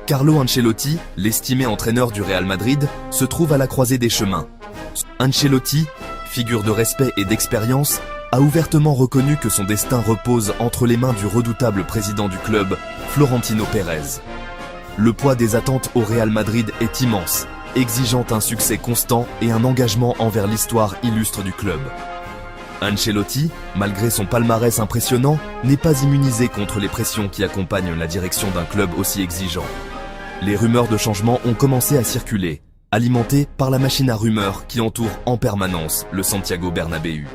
Carlo Ancelotti, l'estimé entraîneur du Real Madrid, se trouve à la croisée des chemins. Ancelotti, figure de respect et d'expérience, a ouvertement reconnu que son destin repose entre les mains du redoutable président du club, Florentino Pérez. Le poids des attentes au Real Madrid est immense, exigeant un succès constant et un engagement envers l'histoire illustre du club. Ancelotti, malgré son palmarès impressionnant, n'est pas immunisé contre les pressions qui accompagnent la direction d'un club aussi exigeant. Les rumeurs de changement ont commencé à circuler, alimentées par la machine à rumeurs qui entoure en permanence le Santiago Bernabéu.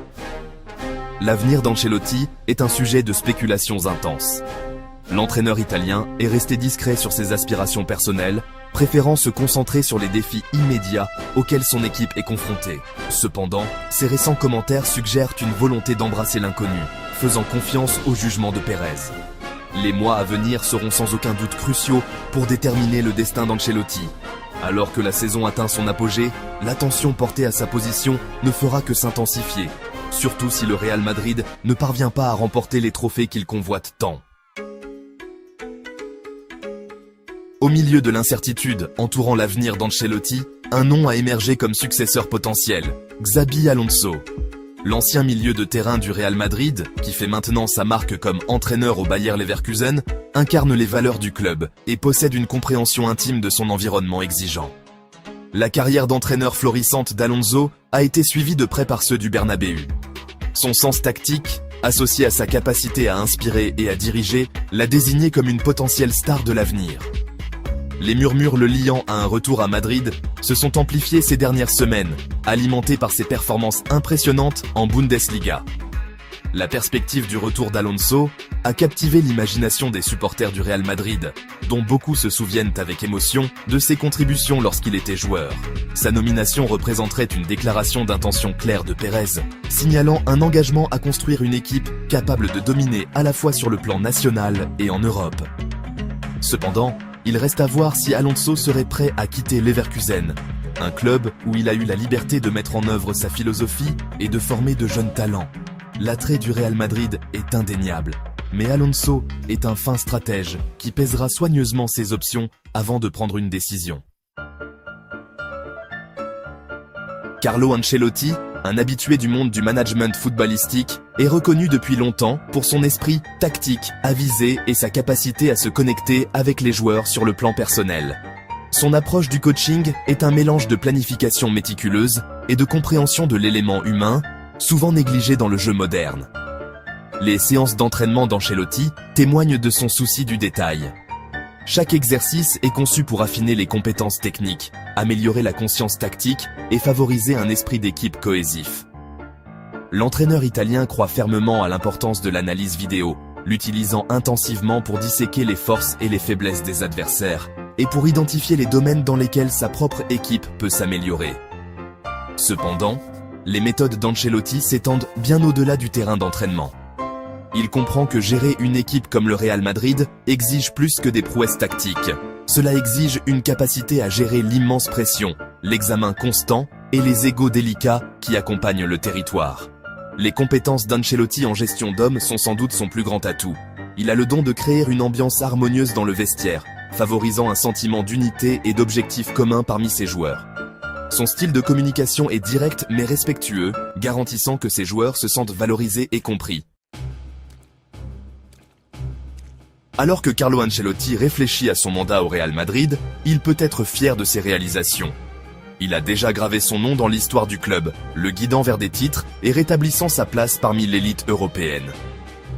L'avenir d'Ancelotti est un sujet de spéculations intenses. L'entraîneur italien est resté discret sur ses aspirations personnelles, préférant se concentrer sur les défis immédiats auxquels son équipe est confrontée. Cependant, ses récents commentaires suggèrent une volonté d'embrasser l'inconnu, faisant confiance au jugement de Pérez. Les mois à venir seront sans aucun doute cruciaux pour déterminer le destin d'Ancelotti. Alors que la saison atteint son apogée, l'attention portée à sa position ne fera que s'intensifier, surtout si le Real Madrid ne parvient pas à remporter les trophées qu'il convoite tant. Au milieu de l'incertitude entourant l'avenir d'Ancelotti, un nom a émergé comme successeur potentiel, Xabi Alonso. L'ancien milieu de terrain du Real Madrid, qui fait maintenant sa marque comme entraîneur au Bayer Leverkusen, incarne les valeurs du club et possède une compréhension intime de son environnement exigeant. La carrière d'entraîneur florissante d'Alonso a été suivie de près par ceux du Bernabéu. Son sens tactique, associé à sa capacité à inspirer et à diriger, l'a désigné comme une potentielle star de l'avenir. Les murmures le liant à un retour à Madrid se sont amplifiés ces dernières semaines, alimentés par ses performances impressionnantes en Bundesliga. La perspective du retour d'Alonso a captivé l'imagination des supporters du Real Madrid, dont beaucoup se souviennent avec émotion de ses contributions lorsqu'il était joueur. Sa nomination représenterait une déclaration d'intention claire de Pérez, signalant un engagement à construire une équipe capable de dominer à la fois sur le plan national et en Europe. Cependant, il reste à voir si Alonso serait prêt à quitter Leverkusen, un club où il a eu la liberté de mettre en œuvre sa philosophie et de former de jeunes talents. L'attrait du Real Madrid est indéniable, mais Alonso est un fin stratège qui pèsera soigneusement ses options avant de prendre une décision. Carlo Ancelotti, un habitué du monde du management footballistique, est reconnu depuis longtemps pour son esprit tactique, avisé et sa capacité à se connecter avec les joueurs sur le plan personnel. Son approche du coaching est un mélange de planification méticuleuse et de compréhension de l'élément humain, souvent négligé dans le jeu moderne. Les séances d'entraînement d'Ancelotti témoignent de son souci du détail. Chaque exercice est conçu pour affiner les compétences techniques, améliorer la conscience tactique et favoriser un esprit d'équipe cohésif. L'entraîneur italien croit fermement à l'importance de l'analyse vidéo, l'utilisant intensivement pour disséquer les forces et les faiblesses des adversaires, et pour identifier les domaines dans lesquels sa propre équipe peut s'améliorer. Cependant, les méthodes d'Ancelotti s'étendent bien au-delà du terrain d'entraînement. Il comprend que gérer une équipe comme le Real Madrid exige plus que des prouesses tactiques. Cela exige une capacité à gérer l'immense pression, l'examen constant et les égos délicats qui accompagnent le territoire. Les compétences d'Ancelotti en gestion d'hommes sont sans doute son plus grand atout. Il a le don de créer une ambiance harmonieuse dans le vestiaire, favorisant un sentiment d'unité et d'objectifs communs parmi ses joueurs. Son style de communication est direct mais respectueux, garantissant que ses joueurs se sentent valorisés et compris. Alors que Carlo Ancelotti réfléchit à son mandat au Real Madrid, il peut être fier de ses réalisations. Il a déjà gravé son nom dans l'histoire du club, le guidant vers des titres et rétablissant sa place parmi l'élite européenne.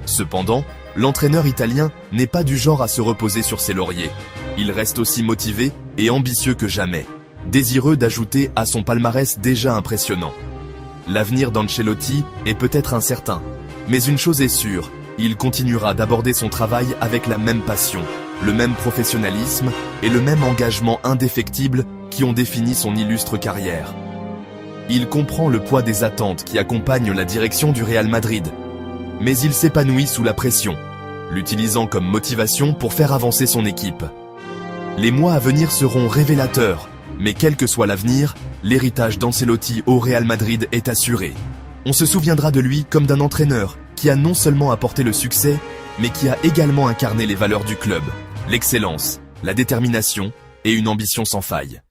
Cependant, l'entraîneur italien n'est pas du genre à se reposer sur ses lauriers. Il reste aussi motivé et ambitieux que jamais, désireux d'ajouter à son palmarès déjà impressionnant. L'avenir d'Ancelotti est peut-être incertain, mais une chose est sûre, il continuera d'aborder son travail avec la même passion, le même professionnalisme et le même engagement indéfectible qui ont défini son illustre carrière. Il comprend le poids des attentes qui accompagnent la direction du Real Madrid, mais il s'épanouit sous la pression, l'utilisant comme motivation pour faire avancer son équipe. Les mois à venir seront révélateurs, mais quel que soit l'avenir, l'héritage d'Ancelotti au Real Madrid est assuré. On se souviendra de lui comme d'un entraîneur qui a non seulement apporté le succès, mais qui a également incarné les valeurs du club, l'excellence, la détermination et une ambition sans faille.